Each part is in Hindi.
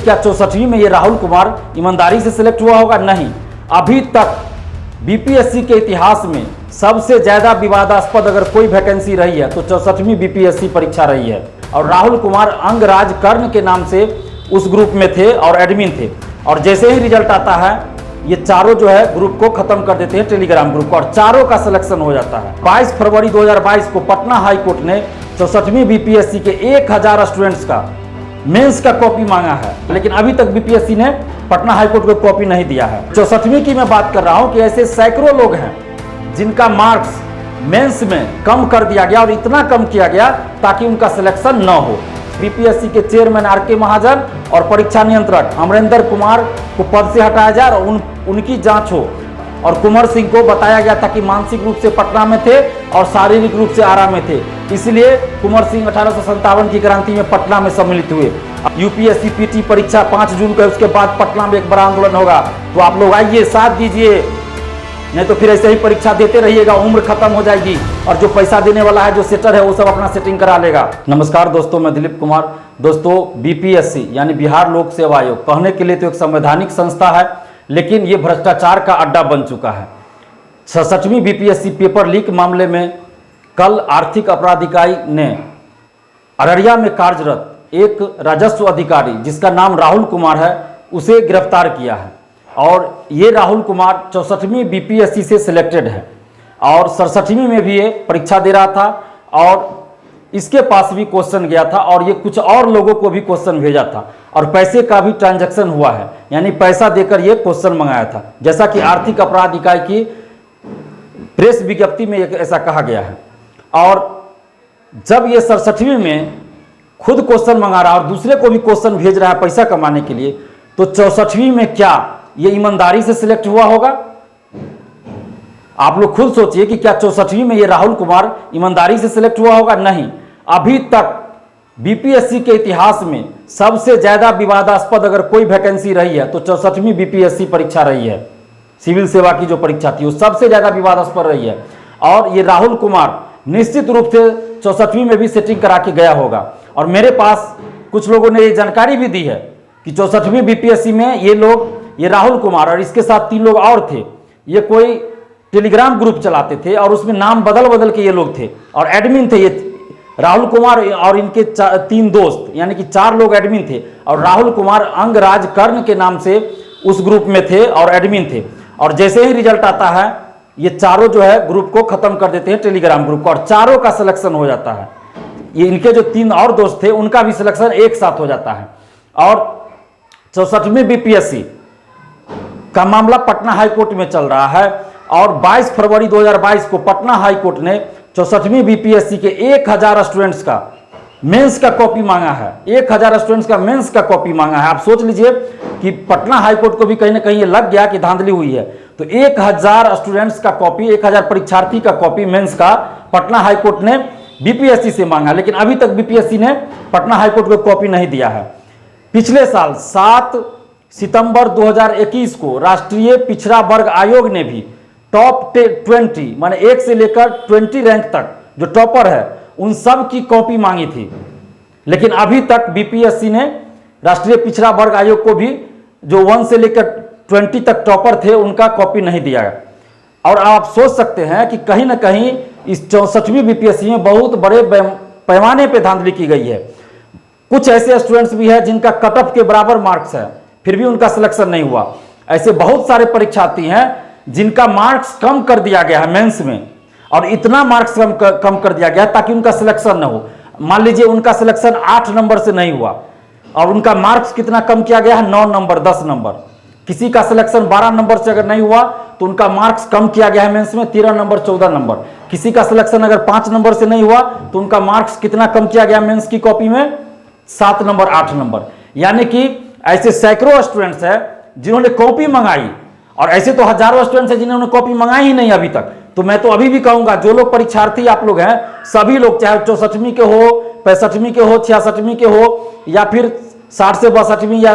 क्या 64वीं में ये राहुल कुमार ईमानदारी से सिलेक्ट हुआ होगा? नहीं। अभी तक बीपीएससी के इतिहास में सबसे ज़्यादा विवादास्पद अगर कोई वैकेंसी रही है तो 64वीं बीपीएससी परीक्षा रही है। और राहुल कुमार अंगराज कर्ण के नाम से उस ग्रुप में थे और एडमिन थे। और जैसे ही रिजल्ट आता है ये चारों जो है ग्रुप को खत्म कर देते हैं, टेलीग्राम ग्रुप को, और चारों का सिलेक्शन हो जाता है। 22 फरवरी 2022 को पटना हाई कोर्ट ने 64वीं बीपीएससी के 1000 स्टूडेंट्स का मेंस का कॉपी मांगा है, लेकिन अभी तक बीपीएससी ने पटना हाई कोर्ट को कॉपी नहीं दिया है। 64वीं की मैं बात कर रहा हूं कि ऐसे सैकड़ों लोग हैं जिनका मार्क्स मेंस में कम कर दिया गया, और इतना कम किया गया ताकि उनका सिलेक्शन न हो। बीपीएससी के चेयरमैन आर.के. महाजन और परीक्षा नियंत्रक अमरेंद्र कुमार को पद से हटाया जाए और उनकी जांच हो। और कुंवर सिंह को बताया गया था कि मानसिक रूप से पटना में थे और शारीरिक रूप से आरा में थे, इसलिए कुंवर सिंह 1857 की क्रांति में पटना में सम्मिलित हुए। यूपीएससी पीटी परीक्षा 5 जून को, उसके बाद पटना में एक बड़ा आंदोलन होगा, तो आप लोग आइए, साथ दीजिए, नहीं तो फिर ऐसे ही परीक्षा देते रहिएगा, उम्र खत्म हो जाएगी और जो पैसा देने वाला है, जो सेटर है, वो सब अपना सेटिंग करा लेगा। नमस्कार दोस्तों, मैं दिलीप कुमार। दोस्तों, बीपीएससी यानी बिहार लोक सेवा आयोग कहने के लिए तो एक संवैधानिक संस्था है, लेकिन ये भ्रष्टाचार का अड्डा बन चुका है। 66वीं बीपीएससी पेपर लीक मामले में कल आर्थिक अपराध इकाई ने अररिया में कार्यरत एक राजस्व अधिकारी जिसका नाम राहुल कुमार है, उसे गिरफ्तार किया है। और ये राहुल कुमार 64वीं बीपीएससी से सिलेक्टेड है और 67वीं में भी ये परीक्षा दे रहा था, और इसके पास भी क्वेश्चन गया था और ये कुछ और लोगों को भी क्वेश्चन भेजा था, और पैसे का भी ट्रांजैक्शन हुआ है, यानी पैसा देकर ये क्वेश्चन मंगाया था, जैसा कि आर्थिक अपराध इकाई की प्रेस विज्ञप्ति में ऐसा कहा गया है। और जब ये 67वीं में खुद क्वेश्चन मंगा रहा और दूसरे को भी क्वेश्चन भेज रहा है पैसा कमाने के लिए, तो 64वीं में क्या ये ईमानदारी से सिलेक्ट हुआ होगा? आप लोग खुद सोचिए कि क्या 64वीं में ये राहुल कुमार ईमानदारी से सिलेक्ट हुआ होगा? नहीं। अभी तक बीपीएससी के इतिहास में सबसे ज्यादा विवादास्पद अगर कोई वैकेंसी रही है तो 64वीं बीपीएससी परीक्षा रही है। सिविल सेवा की जो परीक्षा थी वो सबसे ज्यादा विवादास्पद रही है, और ये राहुल कुमार निश्चित रूप से 64वीं में भी सेटिंग करा के गया होगा। और मेरे पास कुछ लोगों ने ये जानकारी भी दी है कि 64वीं बीपीएससी में ये लोग, ये राहुल कुमार और इसके साथ 3 लोग और थे, ये कोई टेलीग्राम ग्रुप चलाते थे और उसमें नाम बदल बदल के ये लोग थे और एडमिन थे। ये राहुल कुमार और इनके 3 दोस्त, यानी कि 4 लोग एडमिन थे, और राहुल कुमार अंगराज कर्ण के नाम से उस ग्रुप में थे और एडमिन थे। और जैसे ही रिजल्ट आता है ये चारों जो है ग्रुप को खत्म कर देते हैं, टेलीग्राम ग्रुप को, और चारों का सिलेक्शन हो जाता है। ये इनके जो 3 और दोस्त थे उनका भी सिलेक्शन एक साथ हो जाता है। और 64वीं बीपीएससी का मामला पटना हाई कोर्ट में चल रहा है, और 22 फरवरी 2022 को पटना हाई कोर्ट ने 64वीं बीपीएससी के 1000 स्टूडेंट्स का मेंस का कॉपी मांगा है। 1000 स्टूडेंट्स का मेंस का कॉपी मांगा है। आप सोच लीजिए कि पटना हाई कोर्ट को भी कहीं ना कहीं ये लग गया कि धांधली हुई है, तो 1000 स्टूडेंट्स का कॉपी, 1000 परीक्षार्थी का कॉपी मेंस का पटना हाई कोर्ट ने बीपीएससी से मांगा, लेकिन अभी तक बीपीएससी ने पटना हाई कोर्ट को कॉपी नहीं दिया है। पिछले साल 7 सितंबर 2021 को राष्ट्रीय पिछड़ा वर्ग आयोग ने भी टॉप 20 माने 1 से लेकर 20 रैंक तक जो टॉपर है उन सब की कॉपी मांगी थी, लेकिन अभी तक बीपीएससी ने राष्ट्रीय पिछड़ा वर्ग आयोग को भी जो 1 से लेकर 20 तक टॉपर थे उनका कॉपी नहीं दिया। और आप सोच सकते हैं कि कहीं ना कहीं इस 64वीं बीपीएससी में बहुत बड़े पैमाने पर धांधली की गई है। कुछ ऐसे स्टूडेंट्स भी हैं जिनका कट ऑफ के बराबर मार्क्स है, फिर भी उनका सिलेक्शन नहीं हुआ। ऐसे बहुत सारे परीक्षार्थी हैं जिनका मार्क्स कम कर दिया गया है मेंस में, और इतना मार्क्स कम कर दिया गया ताकि उनका सिलेक्शन न हो। मान लीजिए उनका सिलेक्शन 8 नंबर से नहीं हुआ और उनका मार्क्स कितना कम किया गया है, 9 नंबर, 10 नंबर। किसी का सिलेक्शन 12 नंबर से अगर नहीं हुआ तो उनका मार्क्स कम किया गया है मेंस में 13 नंबर, 14 नंबर। किसी का सिलेक्शन अगर 5 नंबर से नहीं हुआ तो उनका मार्क्स कितना कम किया गया मेंस की कॉपी में, 7 नंबर, 8 नंबर। यानी कि ऐसे सैकड़ों स्टूडेंट्स हैं जिन्होंने कॉपी मंगाई, और ऐसे तो हजारों स्टूडेंट्स हैं जिन्होंने कॉपी मंगाई ही नहीं अभी तक। तो मैं तो अभी भी कहूंगा जो लोग परीक्षार्थी आप लोग हैं, सभी लोग, चाहे 64वीं के हो, 65वीं के हो, 66वीं के हो, या फिर 60 से 62वीं या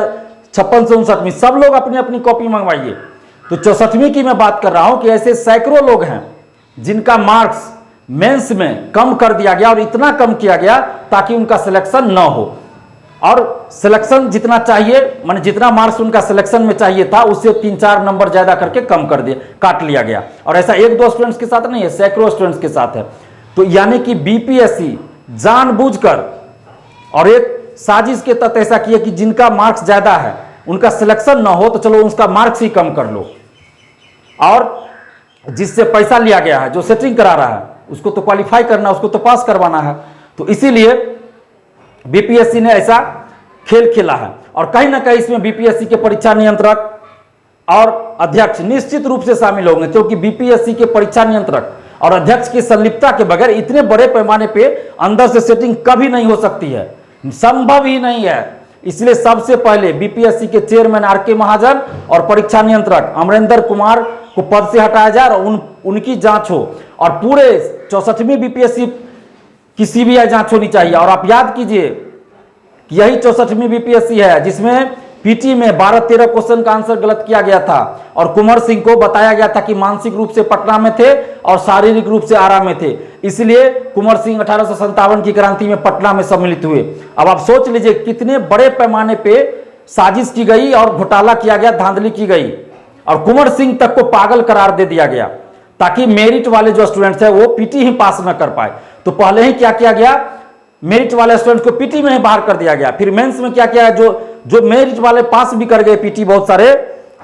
56 से 59वीं, सब लोग अपनी अपनी कॉपी मंगवाइए। तो 64वीं की मैं बात कर रहा हूं कि ऐसे सैकड़ों लोग हैं जिनका मार्क्स मेंस में कम कर दिया गया, और इतना कम किया गया ताकि उनका सिलेक्शन न हो। और सिलेक्शन जितना चाहिए, माने जितना मार्क्स उनका सिलेक्शन में चाहिए था उससे 3-4 नंबर ज्यादा करके कम कर दिया, काट लिया गया। और ऐसा 1-2 स्टूडेंट्स के साथ नहीं है, सैकड़ों स्टूडेंट्स के साथ है। तो यानी कि बीपीएससी जानबूझकर और एक साजिश के तहत ऐसा किया कि जिनका मार्क्स ज्यादा है उनका सिलेक्शन ना हो तो चलो उसका मार्क्स ही कम कर लो, और जिससे पैसा लिया गया है, जो सेटिंग करा रहा है, उसको तो क्वालिफाई करना, उसको तो पास करवाना है। तो इसीलिए बीपीएससी ने ऐसा खेल खेला है। और कहीं ना कहीं इसमें बीपीएससी के परीक्षा नियंत्रक और अध्यक्ष निश्चित रूप से शामिल होंगे, क्योंकि बीपीएससी के परीक्षा नियंत्रक और अध्यक्ष की संलिप्तता के बगैर इतने बड़े पैमाने पे अंदर से सेटिंग कभी नहीं हो सकती है, संभव ही नहीं है। इसलिए सबसे पहले बीपीएससी के चेयरमैन आर.के. महाजन और परीक्षा नियंत्रक अमरेंद्र कुमार को पद से हटाया जाए और उनकी जांच हो, और पूरे 64वीं बीपीएससी की सीबीआई जांच होनी चाहिए। और आप याद कीजिए कि यही 64वीं बीपीएससी है जिसमें पीटी में 12-13 क्वेश्चन का आंसर गलत किया गया था, और कुंवर सिंह को बताया गया था कि मानसिक रूप से पटना में थे और शारीरिक रूप से आरा में थे, इसलिए कुंवर सिंह 1857 की क्रांति में पटना में सम्मिलित हुए। अब आप सोच लीजिए कितने बड़े पैमाने पे साजिश की गई और घोटाला किया गया, धांधली की गई, और कुंवर सिंह तक को पागल करार दे दिया गया ताकि मेरिट वाले जो स्टूडेंट्स है वो पीटी ही पास न कर पाए। तो पहले ही क्या किया गया, मेरिट वाले स्टूडेंट्स को पीटी में ही बाहर कर दिया गया। फिर मेंस में क्या किया, जो मेरिट वाले पास भी कर गए पीटी बहुत सारे,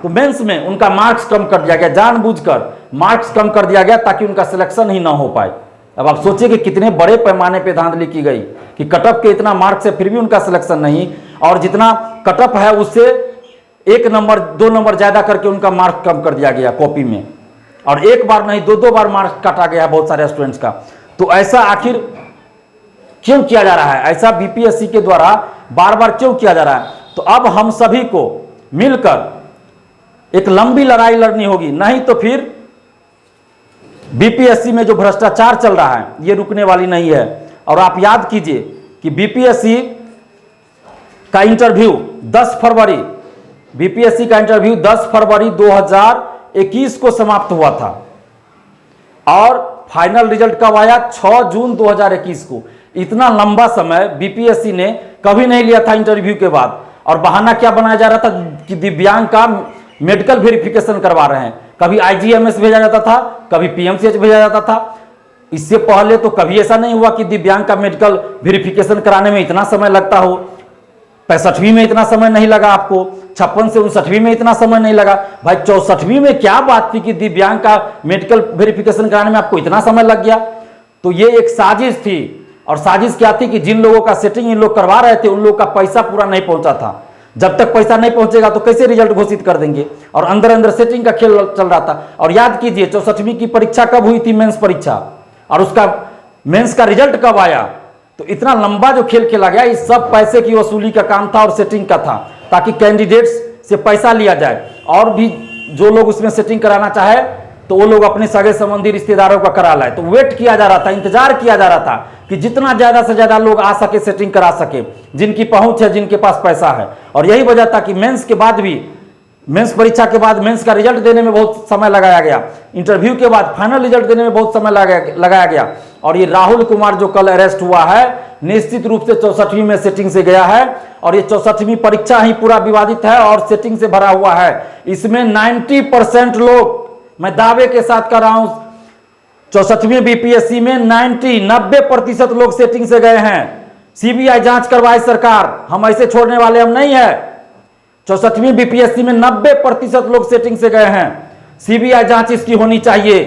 तो मेंस में उनका मार्क्स कम कर दिया गया, जानबूझकर मार्क्स कम कर दिया गया ताकि उनका सिलेक्शन ही ना हो पाए। अब आप सोचिए कि कितने बड़े पैमाने पे धांधली की गई कि कटअप के इतना मार्क्स है फिर भी उनका सिलेक्शन नहीं, और जितना कटअप है उससे 1 नंबर 2 नंबर ज्यादा करके उनका मार्क्स कम कर दिया गया कॉपी में, और एक बार नहीं 2-2 बार मार्क्स काटा गया बहुत सारे स्टूडेंट्स का। तो ऐसा आखिर क्यों किया जा रहा है, ऐसा बीपीएससी के द्वारा बार बार क्यों किया जा रहा है? तो अब हम सभी को मिलकर एक लंबी लड़ाई लड़नी होगी, नहीं तो फिर बीपीएससी में जो भ्रष्टाचार चल रहा है ये रुकने वाली नहीं है। और आप याद कीजिए कि बीपीएससी का इंटरव्यू 10 फरवरी, बीपीएससी का इंटरव्यू 10 फरवरी 2021 को समाप्त हुआ था, और फाइनल रिजल्ट कब आया, 6 जून 2021 को। इतना लंबा समय बीपीएससी ने कभी नहीं लिया था इंटरव्यू के बाद, और बहाना क्या बनाया जा रहा था कि दिव्यांग का मेडिकल वेरिफिकेशन करवा रहे हैं। कभी आईजीएमएस भेजा जाता था, कभी पीएमसीएच भेजा जाता था। इससे पहले तो कभी ऐसा नहीं हुआ कि दिव्यांग का मेडिकल वेरिफिकेशन कराने में इतना समय लगता हो। 65वीं में इतना समय नहीं लगा आपको, 56 से 59वीं में इतना समय नहीं लगा। भाई 64वीं में क्या बात थी कि दिव्यांग का मेडिकल वेरिफिकेशन कराने में आपको इतना समय लग गया? तो ये एक साजिश थी, और साजिश क्या थी कि जिन लोगों का सेटिंग इन लोग करवा रहे थे उन लोगों का पैसा पूरा नहीं पहुंचा था। जब तक पैसा नहीं पहुंचेगा तो कैसे रिजल्ट घोषित कर देंगे, और अंदर अंदर सेटिंग का खेल चल रहा था। और याद कीजिए 64वीं की परीक्षा कब हुई थी, मेंस परीक्षा, और उसका मेंस का रिजल्ट कब आया? तो इतना लंबा जो खेल खेला गया, इस सब पैसे की वसूली का काम था और सेटिंग का था, ताकि कैंडिडेट्स से पैसा लिया जाए, और भी जो लोग उसमें सेटिंग कराना चाहे तो वो लोग अपने सगे संबंधी रिश्तेदारों का करा लाए। तो वेट किया जा रहा था, इंतजार किया जा रहा था कि जितना ज्यादा से ज्यादा लोग आ सके, सेटिंग करा सके, जिनकी पहुंच है, जिनके पास पैसा है। और यही वजह था कि मेंस के बाद भी, मेंस परीक्षा के बाद मेंस का रिजल्ट देने में बहुत समय लगाया गया, इंटरव्यू के बाद फाइनल रिजल्ट देने में बहुत समय लगाया गया। और ये राहुल कुमार जो कल अरेस्ट हुआ है, निश्चित रूप से 64वीं में सेटिंग से गया है, और ये 64वीं परीक्षा ही पूरा विवादित है और सेटिंग से भरा हुआ है। इसमें 90% लोग, मैं दावे के साथ कर रहा हूं, 64वीं बीपीएससी में 90% लोग सेटिंग से गए हैं। सीबीआई जांच करवाए सरकार, हम ऐसे छोड़ने वाले हम नहीं है। 64वीं बीपीएससी में 90% लोग सेटिंग से गए हैं। सीबीआई जांच इसकी होनी चाहिए।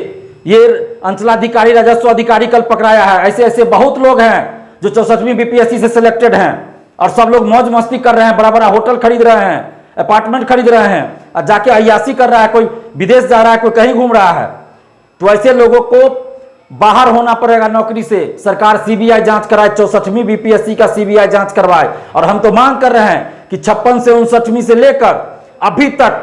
ये अंचलाधिकारी, राजस्व अधिकारी कल पकड़ाया है। ऐसे ऐसे बहुत लोग हैं जो 64वीं बीपीएससी से सिलेक्टेड हैं, और सब लोग मौज मस्ती कर रहे हैं, बड़ा बड़ा होटल खरीद रहे हैं, अपार्टमेंट खरीद रहे हैं, और जाके अय्यासी कर रहा है, कोई विदेश जा रहा है, कोई कहीं घूम रहा है। तो ऐसे लोगों को बाहर होना पड़ेगा नौकरी से। सरकार सीबीआई जांच कराए, 64वीं बीपीएससी का सीबीआई जांच करवाए। और हम तो मांग कर रहे हैं कि 56 से 59वीं से लेकर अभी तक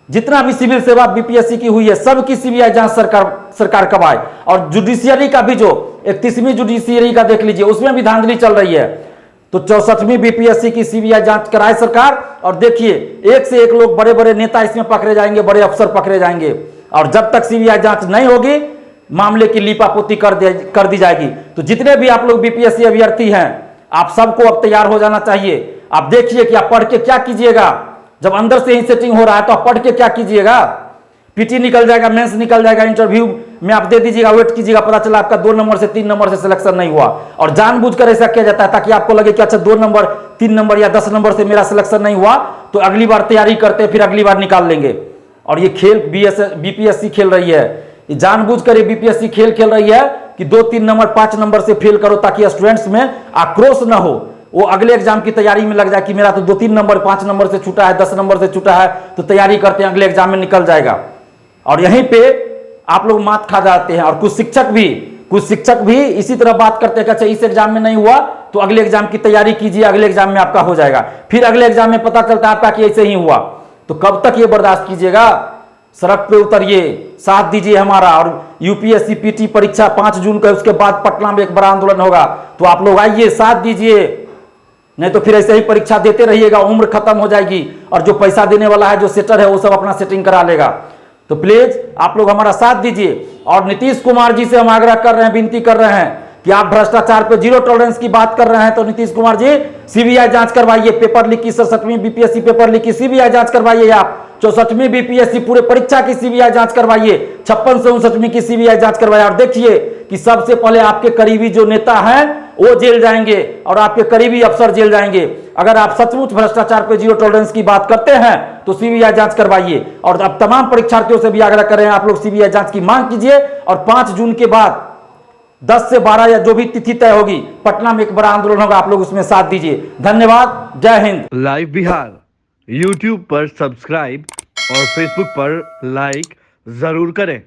जितना भी सिविल सेवा बीपीएससी की हुई है, सबकी सीबीआई जांच सरकार करवाए। और जुडिशियरी का भी, जो 31वीं जुडिशियरी का देख लीजिए, उसमें भी धांधली चल रही है। तो 64वीं बीपीएससी की सीबीआई जांच कराए सरकार, और देखिए एक से एक लोग, बड़े बड़े नेता इसमें पकड़े जाएंगे, बड़े अफसर पकड़े जाएंगे। और जब तक सीबीआई जांच नहीं होगी, मामले की लीपापोती कर दी जाएगी। तो जितने भी आप लोग बीपीएससी अभ्यर्थी हैं, आप सबको अब तैयार हो जाना चाहिए। आप देखिए कि आप पढ़ के क्या कीजिएगा। जब अंदर से ही सेटिंग हो रहा है तो आप पढ़ के क्या कीजिएगा। पीटी निकल जाएगा, मेंस निकल जाएगा, इंटरव्यू में आप दे दीजिएगा, वेट कीजिएगा, पता चला आपका 2 नंबर से 3 नंबर से सिलेक्शन नहीं हुआ। और जानबूझकर ऐसा किया जाता है ताकि आपको लगे कि अच्छा 2 नंबर 3 नंबर या 10 नंबर से मेरा सिलेक्शन नहीं हुआ तो अगली बार तैयारी करते फिर अगली बार निकाल लेंगे। और ये खेल बीपीएससी खेल रही है, ये जानबूझकर ये बीपीएससी खेल खेल रही है कि 2-3 नंबर 5 नंबर से फेल करो ताकि स्टूडेंट्स में आक्रोश ना हो, वो अगले एग्जाम की तैयारी में लग जाए कि मेरा तो 2-3 नंबर 5 नंबर से छूटा है, 10 नंबर से छूटा है, तो तैयारी करते हैं अगले एग्जाम में निकल जाएगा। और यहीं पे आप लोग मात खा जाते हैं। और कुछ शिक्षक भी इसी तरह बात करते हैं कि अच्छा इस एग्जाम में नहीं हुआ तो अगले एग्जाम की तैयारी कीजिए, अगले एग्जाम में आपका हो जाएगा। फिर अगले एग्जाम में पता चलता है आपका कि ऐसे ही हुआ। तो कब तक ये बर्दाश्त कीजिएगा। सड़क पे उतरिए, साथ दीजिए हमारा। और यूपीएससी पीटी परीक्षा 5 जून को, उसके बाद पटना में एक बड़ा आंदोलन होगा, तो आप लोग आइए, साथ दीजिए, नहीं तो फिर ऐसे ही परीक्षा देते रहिएगा, उम्र खत्म हो जाएगी। और जो पैसा देने वाला है, जो सेटर है, वो सब अपना सेटिंग करा लेगा। तो प्लीज आप लोग हमारा साथ दीजिए। और नीतीश कुमार जी से हम आग्रह कर रहे हैं, विनती कर रहे हैं कि आप भ्रष्टाचार पे 0 टॉलरेंस की बात कर रहे हैं, तो नीतीश कुमार जी सीबीआई जांच करवाइए। पेपर लीक की 67वीं बीपीएससी पेपर लीक की सीबीआई जांच करवाइए। आप 64वीं बीपीएससी पूरे परीक्षा की सीबीआई जांच करवाइए। 56 से 59वीं की सीबीआई जांच करवाइए। और देखिए कि सबसे पहले आपके करीबी जो नेता हैं वो जेल जाएंगे और आपके करीबी अफसर जेल जाएंगे। अगर आप सचमुच भ्रष्टाचार पे 0 टॉलरेंस की बात करते हैं तो सीबीआई जांच करवाइए। और अब तमाम परीक्षार्थियों से भी आग्रह कर रहे हैं, आप लोग सीबीआई जांच की मांग कीजिए। और 5 जून के बाद 10 से 12 या जो भी तिथि तय होगी, पटना में एक बड़ा आंदोलन होगा, आप लोग उसमें साथ दीजिए। धन्यवाद, जय हिंद। लाइव बिहार यूट्यूब पर सब्सक्राइब और फेसबुक पर लाइक जरूर करें।